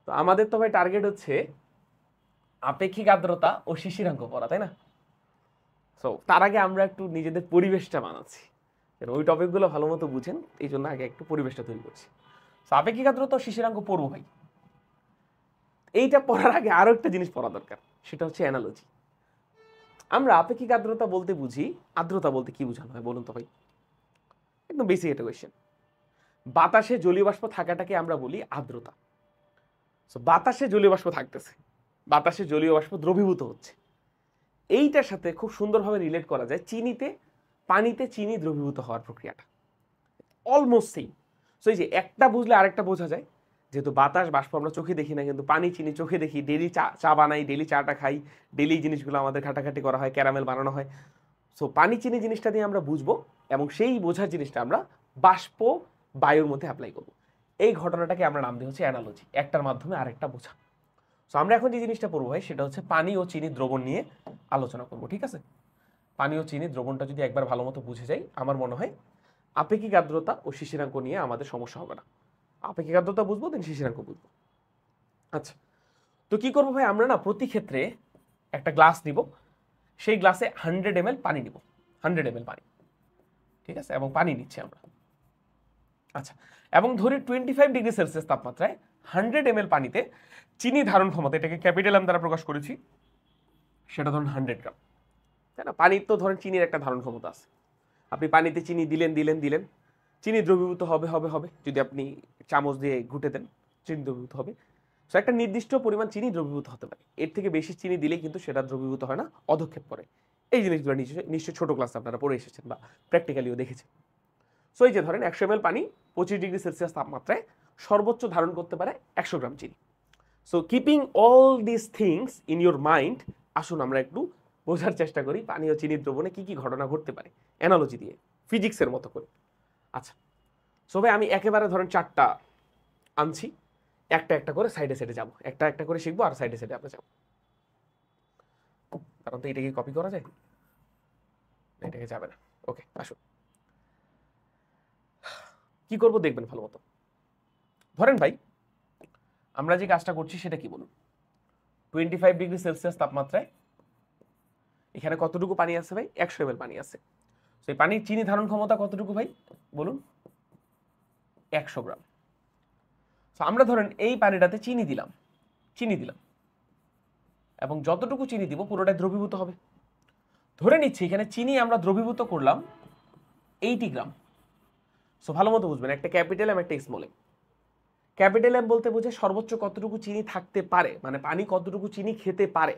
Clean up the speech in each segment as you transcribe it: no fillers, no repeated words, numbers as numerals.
তো আমাদের তো ভাই টার্গেট হচ্ছে আপেক্ষিক আর্দ্রতা ও শিশিরাঙ্ক পড়া, তাই না? সো তার আগে আমরা একটু নিজেদের পরিবেশটা বানাচ্ছি, ওই টপিকগুলো ভালো মতো বুঝেন, এই জন্য আগে একটু পরিবেশটা তৈরি করছি। সো আপেক্ষিক আর্দ্রতা ও শিশিরাঙ্ক পড়বো ভাই। এইটা পড়ার আগে আরো একটা জিনিস পড়া দরকার, সেটা হচ্ছে অ্যানালজি। আমরা আপেক্ষিক আর্দ্রতা বলতে বুঝি, আর্দ্রতা বলতে কি বোঝানো হয় বলুন তো ভাই? একদম বেসিক একটা কোয়েশ্চেন। বাতাসে জলীয় বাষ্প থাকাটাকে আমরা বলি আর্দ্রতা। সো বাতাসে জলীয় বাষ্প থাকতেছে, বাতাসে জলীয় বাষ্প দ্রবীভূত হচ্ছে, এইটার সাথে খুব সুন্দরভাবে রিলেট করা যায় পানিতে চিনি দ্রবীভূত হওয়ার প্রক্রিয়াটা অলমোস্ট সেম। সো এই যে একটা বুঝলে আরেকটা বোঝা যায়, যেহেতু বাতাস বাষ্প আমরা চোখে দেখি না, কিন্তু পানি চিনি চোখে দেখি, ডেলি চা বানাই, ডেলি চাটা খাই, ডেলি জিনিসগুলো আমাদের ঘাটাঘাটি করা হয়, ক্যারামেল বানানো হয়। সো পানি চিনি জিনিসটা দিয়ে আমরা বুঝবো, এবং সেই বোঝার জিনিসটা আমরা বাষ্প বায়ুর মধ্যে অ্যাপ্লাই করবো। এই ঘটনাটাকে আমরা নাম দিই হচ্ছে অ্যানালজি, একটার মাধ্যমে আরেকটা বোঝা। সো আমরা এখন যে জিনিসটা পড়বো ভাই, সেটা হচ্ছে পানি ও চিনি দ্রবণ নিয়ে আলোচনা করবো, ঠিক আছে? পানি ও চিনি দ্রবণটা যদি একবার ভালো মতো বুঝে যাই, আমার মনে হয় আপেক্ষিক আর্দ্রতা ও শিশিরাঙ্ক নিয়ে আমাদের সমস্যা হবে না। আপেক্ষিক আর্দ্রতা বুঝবো, দেন শিশিরাঙ্ক বুঝবো। আচ্ছা, তো কি করবো ভাই, আমরা না প্রতি ক্ষেত্রে একটা গ্লাস নিব, সেই গ্লাসে 100 ml পানি নিব, 100 ml পানি, ঠিক আছে? এবং পানি নিচ্ছি আমরা। আচ্ছা, এবং ধরি 25°C তাপমাত্রায় 100 ml পানিতে চিনি ধারণ ক্ষমতা, এটাকে ক্যাপিটাল এম দ্বারা প্রকাশ করেছি, সেটা ধরুন 100 গ্রাম, তাই না? পানির তো ধরেন চিনির একটা ধারণ ক্ষমতা আছে, আপনি পানিতে চিনি দিলেন, চিনি দ্রবীভূত হবে, যদি আপনি চামচ দিয়ে ঘুটে দেন চিনি দ্রবীভূত হবে। সো একটা নির্দিষ্ট পরিমাণ চিনি দ্রবীভূত হতে পারে, এর থেকে বেশি চিনি দিলে কিন্তু সেটা দ্রবীভূত হয় না, অধক্ষেপ করে। এই জিনিসগুলো নিশ্চয়ই ছোট ক্লাসে আপনারা পড়ে এসেছেন বা প্র্যাকটিক্যালিও দেখেছেন। সো এই যে ধরেন 100 ml পানি 25°C তাপমাত্রায় সর্বোচ্চ ধারণ করতে পারে 100 গ্রাম চিনি। So keeping all this things in your mind, আসুন আমরা একটু বোঝার চেষ্টা করি পানি ও চিনির দ্রবণে কি কি ঘটনা ঘটতে পারে অ্যানালজি দিয়ে, ফিজিক্সের মতো করে। আচ্ছা, সো ভাই আমি একেবারে ধরেন 4টা আনছি, একটা একটা করে সাইডে যাবো, একটা একটা করে শিখবো আর সাইডে আমরা যাবো। কারণ তো এটাকে কপি করা যায়, এটাকে যাবে না। ওকে, আসুন কি করবো দেখবেন ভালো মতো। ধরেন ভাই আমরা যে কাজটা করছি সেটা কি বলুন, 25°C তাপমাত্রায় এখানে কতটুকু পানি আছে ভাই? 100 ml পানি আছে। সেই পানির চিনি ধারণ ক্ষমতা কতটুকু ভাই বলুন? 100 গ্রাম। আমরা ধরেন এই পানিটাতে চিনি দিলাম, এবং যতটুকু চিনি দিব পুরোটাই দ্রবীভূত হবে। ধরে নিচ্ছি এখানে চিনি আমরা দ্রবীভূত করলাম 80 গ্রাম। সো ভালো মতো বুঝবেন, একটা ক্যাপিটাল এম একটা স্মল এম। ক্যাপিটাল এম বলতে বোঝে সর্বোচ্চ কতটুকু চিনি থাকতে পারে, মানে পানি কতটুকু চিনি খেতে পারে।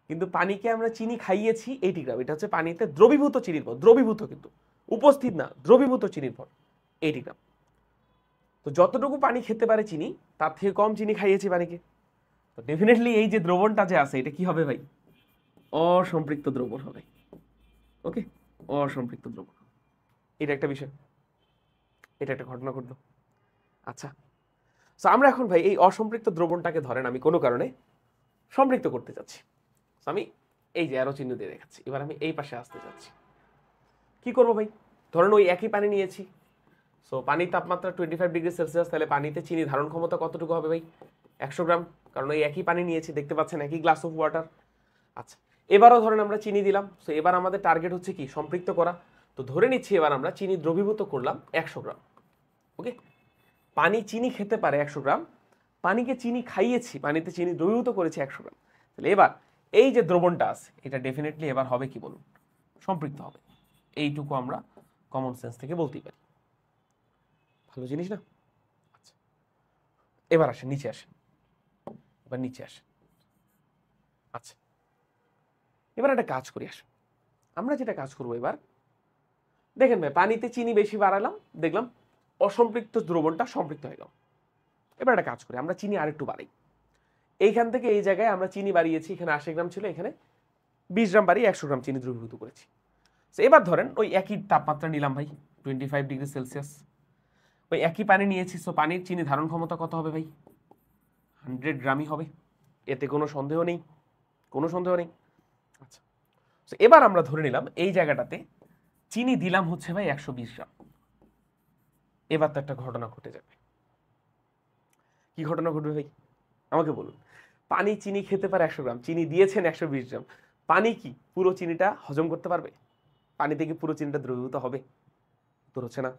কিন্তু পানিকে আমরা চিনি খাইয়েছি 80 গ্রাম, এটা হচ্ছে পানিতে দ্রবীভূত চিনির ভর, দ্রবীভূত কিন্তু উপস্থিত না, দ্রবীভূত চিনির ভর 80 গ্রাম। তো যতটুকু পানি খেতে পারে চিনি, তার থেকে কম চিনি খাইয়েছি পানিকে। তো ডেফিনেটলি এই যে দ্রবণটা যে আছে, এটা কি হবে ভাই? অসম্পৃক্ত দ্রবণ হবে। ওকে, অসম্পৃক্ত দ্রবণ, এটা একটা বিষয়, এটা একটা ঘটনা ঘটলো। আচ্ছা, তো আমরা এখন ভাই এই অসম্পৃক্ত দ্রবণটাকে ধরেন আমি কোনো কারণে সম্পৃক্ত করতে চাচ্ছি। আমি এই যে অ্যারো চিহ্ন দিয়ে দেখাচ্ছি, এবার আমি এই পাশে আসতে চাচ্ছি। কি করবো ভাই? ধরেন ওই একই পানি নিয়েছি, সো পানির তাপমাত্রা 25°C, তাহলে পানিতে চিনি ধারণ ক্ষমতা কতটুকু হবে ভাই? 100 গ্রাম, কারণ ওই একই পানি নিয়েছি, দেখতে পাচ্ছেন একই গ্লাস অফ ওয়াটার। আচ্ছা, এবারও ধরেন আমরা চিনি দিলাম, সো এবার আমাদের টার্গেট হচ্ছে কি? সম্পৃক্ত করা। তো ধরে নিচ্ছি এবার আমরা চিনি দ্রবীভূত করলাম 100 গ্রাম। ওকে, পানি চিনি খেতে পারে 100 গ্রাম, পানিকে চিনি খাইয়েছি, পানিতে চিনি দ্রবীভূত করেছি 100 গ্রাম। তাহলে এবার এই যে দ্রবণটা আছে, এটা ডেফিনেটলি এবার হবে কি বলুন? সম্পৃক্ত হবে। এইটুকু আমরা কমন সেন্স থেকে বলতেই পারি। ভালো জিনিস না? আচ্ছা, এবার আসেন নিচে আসেন, এবার নিচে আসেন। আচ্ছা, এবার একটা কাজ করি, আসেন আমরা যেটা কাজ করবো এবার, দেখেন ভাই পানিতে চিনি বেশি বাড়ালাম, দেখলাম অসম্পৃক্ত দ্রবণটা সম্পৃক্ত হয়ে গেল। এবার একটা কাজ করি, আমরা চিনি আরেকটু বাড়াই। এইখান থেকে এই জায়গায় আমরা চিনি বাড়িয়েছি, এখানে 80 গ্রাম ছিল, এখানে 20 গ্রাম বাড়িয়ে 100 গ্রাম চিনি দ্রবীভূত করেছি। এবার ধরেন ওই একই তাপমাত্রা নিলাম ভাই, 25°C, ওই একই পানি নিয়েছি, সো পানির চিনি ধারণ ক্ষমতা কত হবে ভাই? 100 গ্রামই হবে, এতে কোনো সন্দেহ নেই, কোনো সন্দেহ নেই। আচ্ছা, এবার আমরা ধরে নিলাম এই জায়গাটাতে চিনি দিলাম হচ্ছে ভাই 120 গ্রাম। এবার তো একটা ঘটনা ঘটে যাবে। কি ঘটনা ঘটবে ভাই? আমাকে বলুন, পানি চিনি খেতে পারে 100 গ্রাম, চিনি দিয়েছেন 120 গ্রাম, পানি কি পুরো চিনিটা হজম করতে পারবে? পানিতে কি পুরো চিনিটা দ্রবীভূত হবে? উত্তর হচ্ছে না।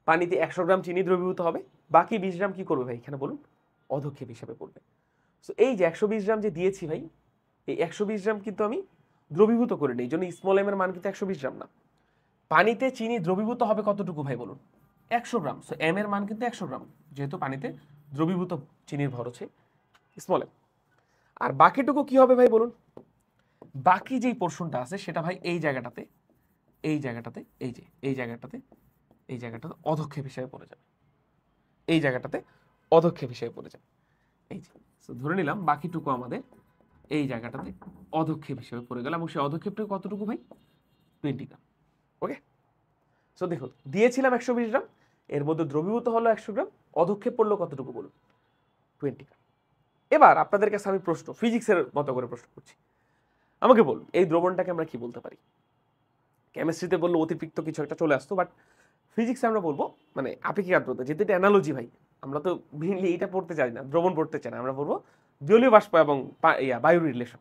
পানিতে 100 গ্রাম চিনি দ্রবীভূত হবে, বাকি 20 গ্রাম কি করবে ভাই এখানে বলুন? অধক্ষেপ হিসেবে পড়বে। সো এই যে 120 গ্রাম যে দিয়েছি ভাই, এই 120 গ্রাম কিন্তু আমি দ্রবীভূত করে নিই, এই জন্য স্মল এম এর মান কিন্তু 120 গ্রাম না। পানিতে চিনি দ্রবীভূত হবে কতটুকু ভাই বলুন? 100 গ্রাম। সো এম এর মান কিন্তু 100 গ্রাম, যেহেতু পানিতে দ্রবীভূত চিনির ভর হচ্ছে স্মল এম। আর বাকিটুকু কি হবে ভাই বলুন? বাকি যেই পোর্শনটা আছে সেটা ভাই এই জায়গাটাতে, এই জায়গাটাতে, এই যে এই জায়গাটাতে, এই জায়গাটাতে অধক্ষেপ হিসেবে পড়ে যাবে, এই জায়গাটাতে অধক্ষেপ হিসেবে পড়ে যাবে। এই যে ধরে নিলাম বাকিটুকু আমাদের এই জায়গাটাতে অধক্ষেপ হিসেবে পড়ে গেল, এবং সেই অধক্ষেপটা কতটুকু ভাই? 20 গ্রাম। ওকে, সো দেখুন দিয়েছিলাম 120 গ্রাম, এর মধ্যে দ্রবীভূত হলো 100 গ্রাম, অধক্ষেপ পড়লো কতটুকু বলুন? 20 গ্রাম। এবার আপনাদের কাছে আমি প্রশ্ন, ফিজিক্সের মতো করে প্রশ্ন করছি, আমাকে বলুন এই দ্রবণটাকে আমরা কি বলতে পারি? কেমিস্ট্রিতে বললো অতিরিক্ত কিছু একটা চলে আসতো, বাট ফিজিক্সে আমরা বলবো মানে আপেক্ষিক আর্দ্রতা, যেহেতু এটা অ্যানালজি ভাই, আমরা তো মেইনলি এইটা পড়তে চাই না, দ্রবণ পড়তে চাই না, আমরা বলবো জলীয় বাষ্প এবং বায়ুর রিলেশন।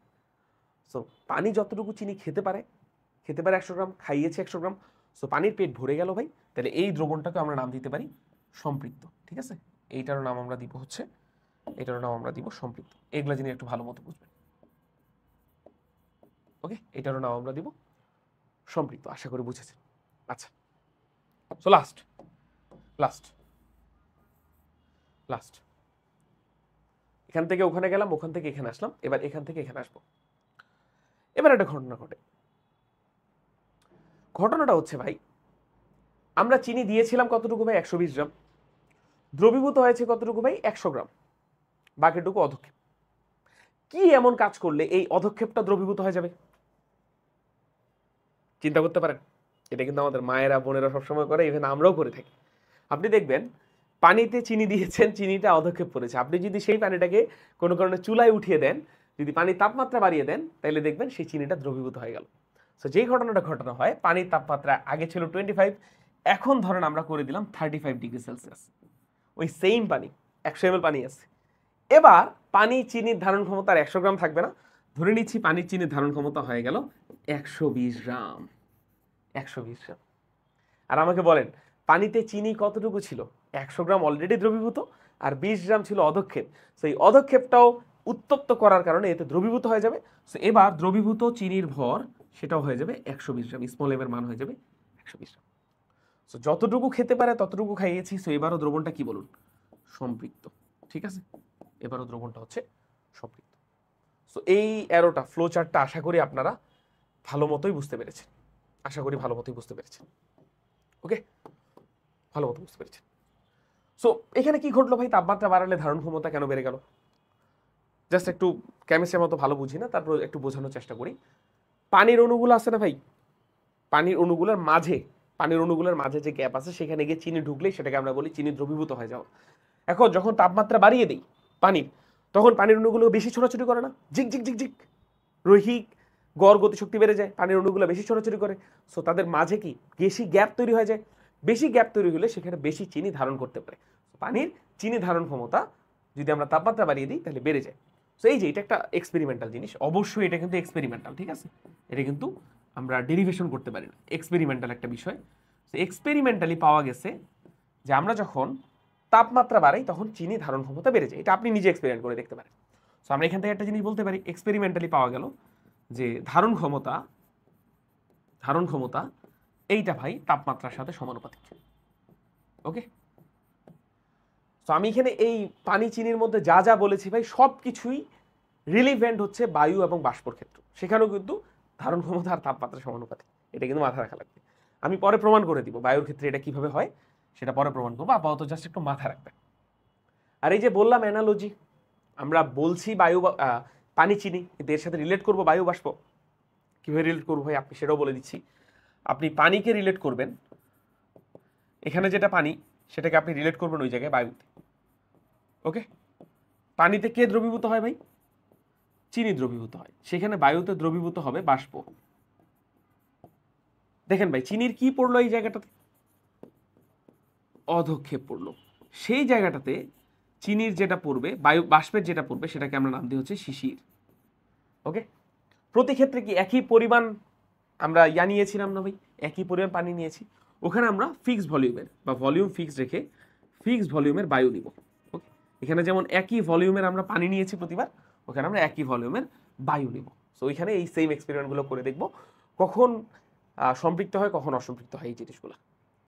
সো পানি যতটুকু চিনি খেতে পারে 100 গ্রাম, খাইয়েছে 100 গ্রাম, সো পানির পেট ভরে গেল ভাই, তাহলে এই দ্রবণটাকে আমরা নাম দিতে পারি সম্পৃক্ত। ঠিক আছে, এইটারও নাম আমরা দিব হচ্ছে, এটারও নাম আমরা দিব সম্পৃক্ত। এগুলা জিনিস একটু ভালো মতো বুঝবেন। ওকে, এটারও নাম আমরা দিব সম্পৃক্ত, আশা করি বুঝেছেন। আচ্ছা, সো লাস্ট লাস্ট লাস্ট এখান থেকে ওখানে গেলাম, ওখান থেকে এখানে আসলাম, এবার এখান থেকে এখানে আসবো। এবার একটা ঘটনা ঘটে, ঘটনাটা হচ্ছে ভাই আমরা চিনি দিয়েছিলাম কতটুকু ভাই? 120 গ্রাম, দ্রবীভূত হয়েছে কতটুকু ভাই? 100 গ্রাম, বাকিটুকু অধক্ষেপ। কি এমন কাজ করলে এই অধক্ষেপটা দ্রবীভূত হয়ে যাবে? চিন্তা করতে পারেন, এটা কিন্তু আমাদের মায়েরা বোনেরা সবসময় করে, ইভেন আমরাও করে থাকি। আপনি দেখবেন পানিতে চিনি দিয়েছেন, চিনিটা অধক্ষেপ করেছে, আপনি যদি সেই পানিটাকে কোনো কারণে চুলায় উঠিয়ে দেন, যদি পানির তাপমাত্রা বাড়িয়ে দেন, তাহলে দেখবেন সেই চিনিটা দ্রবীভূত হয়ে গেল। সো যেই ঘটনাটা ঘটানো হয়, পানির তাপমাত্রা আগে ছিল 25, এখন ধরেন আমরা করে দিলাম 35 ডিগ্রি সেলসিয়াস, ওই সেম পানি 100 ml পানি আছে। এবার পানি চিনির ধারণ ক্ষমতা আর 100 গ্রাম থাকবে না, ধরে নিচ্ছি পানির চিনির ধারণ ক্ষমতা হয়ে গেল 120 গ্রাম। 120 গ্রাম। আর আমাকে বলেন পানিতে চিনি কতটুকু ছিল? 100 গ্রাম অলরেডি দ্রবীভূত, আর 20 গ্রাম ছিল অধক্ষেপ। সেই অধক্ষেপটাও উত্তপ্ত করার কারণে এতে দ্রবীভূত হয়ে যাবে। সো এবার দ্রবীভূত চিনির ভর সেটাও হয়ে যাবে 120 গ্রাম, স্মল এম এর মান হয়ে যাবে 120 গ্রাম। সো যতটুকু খেতে পারে ততটুকু খাইয়েছি। সো এবারও দ্রবণটা কি বলুন? সম্পৃক্ত। ঠিক আছে, এবারও দ্রবণটা হচ্ছে সম্পৃক্ত। সো এই অ্যারোটা, ফ্লো চার্টটা আশা করি আপনারা ভালো মতোই বুঝতে পেরেছেন, আশা করি ভালো মতোই বুঝতে পেরেছেন। ওকে, ভালো মতো বুঝতে পেরেছেন। সো এখানে কি ঘটলো ভাই? তাপমাত্রা বাড়ালে ধারণ ক্ষমতা কেন বেড়ে গেল? জাস্ট একটু কেমিস্ট্রির মতো ভালো বুঝি না, তারপর একটু বোঝানোর চেষ্টা করি। পানির অণুগুলো আছে না ভাই, পানির অণুগুলোর মাঝে যে গ্যাপ আছে, সেখানে গিয়ে চিনি ঢুকলেই সেটাকে আমরা বলি চিনি দ্রবীভূত হয়ে যাওয়া। এখন যখন তাপমাত্রা বাড়িয়ে দিই পানির, তখন পানির অণুগুলো বেশি ছোটাছুটি করে না? ঝিক ঝিক ঝিক ঝিক, রৈখিক গড় গতিশক্তি বেড়ে যায়, পানির অণুগুলো বেশি ছোটাছুটি করে। সো তাদের মাঝে কি বেশি গ্যাপ তৈরি হয়ে যায়, বেশি গ্যাপ তৈরি হলে সেখানে বেশি চিনি ধারণ করতে পারে। পানির চিনি ধারণ ক্ষমতা যদি আমরা তাপমাত্রা বাড়িয়ে দিই তাহলে বেড়ে যায়। সো এই যে এটা একটা এক্সপেরিমেন্টাল জিনিস, অবশ্যই এটা কিন্তু এক্সপেরিমেন্টাল, ঠিক আছে, এটা কিন্তু আমরা ডেরিভেশন করতে পারি না, এক্সপেরিমেন্টাল একটা বিষয়। সো এক্সপেরিমেন্টালি পাওয়া গেছে যে আমরা যখন তাপমাত্রা বাড়াই তখন চিনি ধারণ ক্ষমতা বেড়ে যায়, এটা আপনি নিজে এক্সপেরিমেন্ট করে দেখতে পারেন। সো আমরা এখান থেকে একটা জিনিস বলতে পারি, এক্সপেরিমেন্টালি পাওয়া গেল যে ধারণ ক্ষমতা এইটা ভাই তাপমাত্রার সাথে সমানুপাতিক। ওকে, তো আমি এখানে এই পানি চিনির মধ্যে যা যা বলেছি ভাই সব কিছুই রিলিভেন্ট হচ্ছে বায়ু এবং বাষ্পর ক্ষেত্র, সেখানেও কিন্তু ধারণ ক্ষমতা আর তাপমাত্রা সমানুপাতিক, এটা কিন্তু মাথায় রাখা লাগবে। আমি পরে প্রমাণ করে দিব বায়ুর ক্ষেত্রে এটা কিভাবে হয়, সেটা পরে প্রমাণ করবো, আপাতত জাস্ট একটু মাথায় রাখবেন। আর এই যে বললাম অ্যানালজি, আমরা বলছি পানি চিনি, কিন্তু এর সাথে রিলেট করবো বায়ু বাষ্প, কিভাবে রিলেট করবো ভাই আপনি সেটাও বলে দিচ্ছি। আপনি পানিকে রিলেট করবেন, এখানে যেটা পানি সেটাকে আপনি রিলেট করবেন ওই জায়গায় বায়ুতে। ওকে, পানিতে কে দ্রবীভূত হয় ভাই? চিনি দ্রবীভূত হয়, সেখানে বায়ুতে দ্রবীভূত হবে বাষ্প। দেখেন ভাই চিনির কি পড়লো এই জায়গাটাতে? অধক্ষেপ পড়লো। সেই জায়গাটাতে চিনির যেটা পড়বে, বাষ্পের যেটা পড়বে সেটাকে আমরা নাম দিই হচ্ছে শিশির। ওকে, প্রতি ক্ষেত্রে কি একই পরিমাণ আমরা নিয়েছিলাম না ভাই, একই পরিমাণ পানি নিয়েছি। ওখানে আমরা ফিক্সড ভলিউমের বা ভলিউম ফিক্সড রেখে ফিক্সড ভলিউমের বায়ু নিব। ওকে, এখানে যেমন একই ভলিউমের আমরা পানি নিয়েছি প্রতিবার, ওখানে আমরা একই ভলিউমের বায়ু নিব। সো ওইখানে এই সেম এক্সপেরিমেন্টগুলো করে দেখব কখন সম্পৃক্ত হয় কখন অসম্পৃক্ত হয় এই জিনিসগুলো।